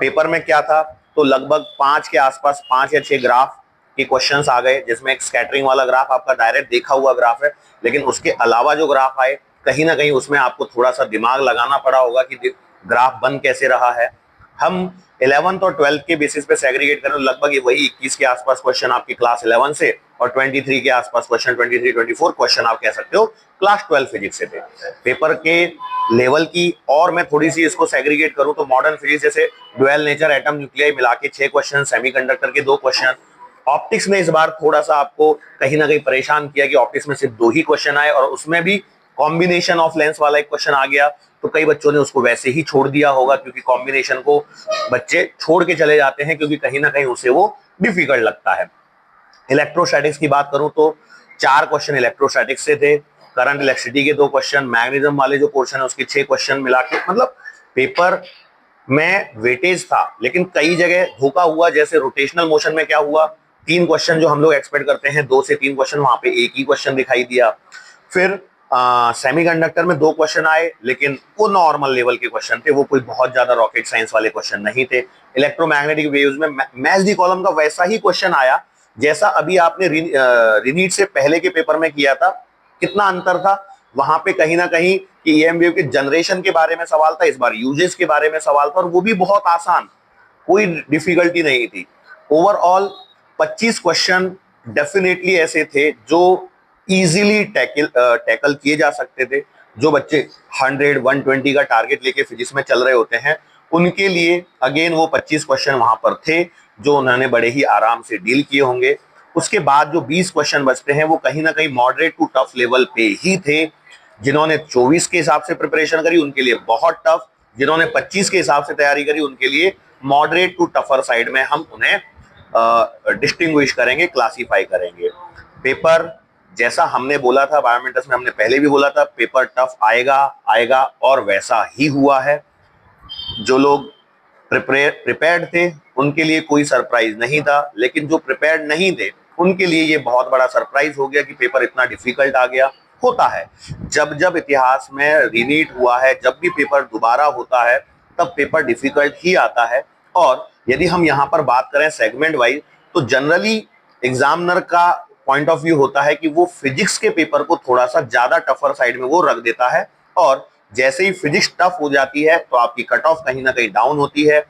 Paper में क्या था, तो लगभग 5 के आसपास 5 या 6 ग्राफ के क्वेश्चंस आ गए, जिसमें एक स्कैटरिंग वाला ग्राफ आपका डायरेक्ट देखा हुआ ग्राफ है, लेकिन उसके अलावा जो ग्राफ आए कहीं ना कहीं उसमें आपको थोड़ा सा दिमाग लगाना पड़ा होगा कि ग्राफ बन कैसे रहा है। हम 11th और 12th के बेसिस पे सेग्रीगेट करें, लगभग वही 21 के आसपास क्वेश्चन आपकी क्लास 11 से और 23 के आसपास क्वेश्चन, 23-24 क्वेश्चन आप कह सकते हो क्लास 12 फिजिक्स से थे। पेपर के लेवल की और मैं थोड़ी सी इसको सेग्रीगेट करूं तो मॉडर्न फिजिक्स जैसे ड्यूअल नेचर, एटम, न्यूक्लियाई मिला के 6 क्वेश्चन, सेमीकंडक्टर के 2 क्वेश्चन। ऑप्टिक्स ने इस बार थोड़ा सा आपको कहीं ना कहीं परेशान किया कि ऑप्टिक्स में सिर्फ 2 ही क्वेश्चन आए और उसमें भी कॉम्बिनेशन ऑफ लेंस वाला एक क्वेश्चन आ गया, तो कई बच्चों ने उसको वैसे ही छोड़ दिया होगा, क्योंकि कॉम्बिनेशन को बच्चे छोड़ के चले जाते हैं क्योंकि कहीं ना कहीं उसे वो डिफिकल्ट लगता है। इलेक्ट्रोस्टैटिक्स की बात करूं तो 4 क्वेश्चन इलेक्ट्रोस्टैटिक्स से थे, करंट इलेक्ट्रिसिटी के 2 क्वेश्चन, मैग्नेटिज्म वाले जो पोर्शन है उसके 6 क्वेश्चन मिला के, मतलब पेपर में वेटेज था, लेकिन कई जगह धोखा हुआ। जैसे रोटेशनल मोशन में क्या हुआ, 3 क्वेश्चन जो हम लोग एक्सपेक्ट करते हैं 2 से 3 क्वेश्चन, वहां पे एक ही क्वेश्चन दिखाई दिया। फिर सेमीकंडक्टर में 2 क्वेश्चन आए, लेकिन वो नॉर्मल लेवल के क्वेश्चन थे, वो कोई बहुत ज्यादा रॉकेट साइंस वाले क्वेश्चन नहीं थे। इलेक्ट्रोमैग्नेटिक वेव्स में मैच दी कॉलम का वैसा ही क्वेश्चन आया जैसा अभी आपने रिनीट से पहले के पेपर में किया था। कितना अंतर था वहां पे, कहीं ना कहीं कि ईएम वेव के जनरेशन के बारे में सवाल था, इस बार यूजेस के बारे में सवाल था, और वो भी बहुत आसान, कोई डिफिकल्टी नहीं थी। ओवरऑल 25 क्वेश्चन डेफिनेटली ऐसे थे जो इजीली टैकल किए जा सकते थे। जो बच्चे 100-120 का टारगेट लेके फिजिक्स में चल रहे होते हैं उनके लिए अगेन वो 25 क्वेश्चन वहां पर थे जो उन्होंने बड़े ही आराम से डील किए होंगे। उसके बाद जो 20 क्वेश्चन बचते हैं वो कहीं ना कहीं मॉडरेट टू टफ लेवल पे ही थे। जिन्होंने 24 के हिसाब से प्रिपरेशन करी उनके लिए बहुत टफ, जिन्होंने 25 के हिसाब से तैयारी करी उनके लिए मॉडरेट टू टफर साइड में हम उन्हें डिस्टिंग्विश करेंगे, क्लासीफाई करेंगे। पेपर जैसा हमने बोला था बायोमेट्रिक्स में, हमने पहले भी बोला था पेपर टफ आएगा आएगा, और वैसा ही हुआ है। जो लोग प्रिपेयर्ड थे उनके लिए कोई सरप्राइज नहीं था, लेकिन जो प्रिपेयर्ड नहीं थे उनके लिए ये बहुत बड़ा सरप्राइज हो गया कि पेपर इतना डिफिकल्ट आ गया। होता है, जब जब इतिहास में रीनीट हुआ है, जब भी पेपर दोबारा होता है तब पेपर डिफिकल्ट ही आता है। और यदि हम यहाँ पर बात करें सेगमेंट वाइज, तो जनरली एग्जामिनर का पॉइंट ऑफ व्यू होता है कि वो फिजिक्स के पेपर को थोड़ा सा ज्यादा टफर साइड में वो रख देता है, और जैसे ही फिजिक्स टफ हो जाती है तो आपकी कट ऑफ कहीं ना कहीं डाउन होती है।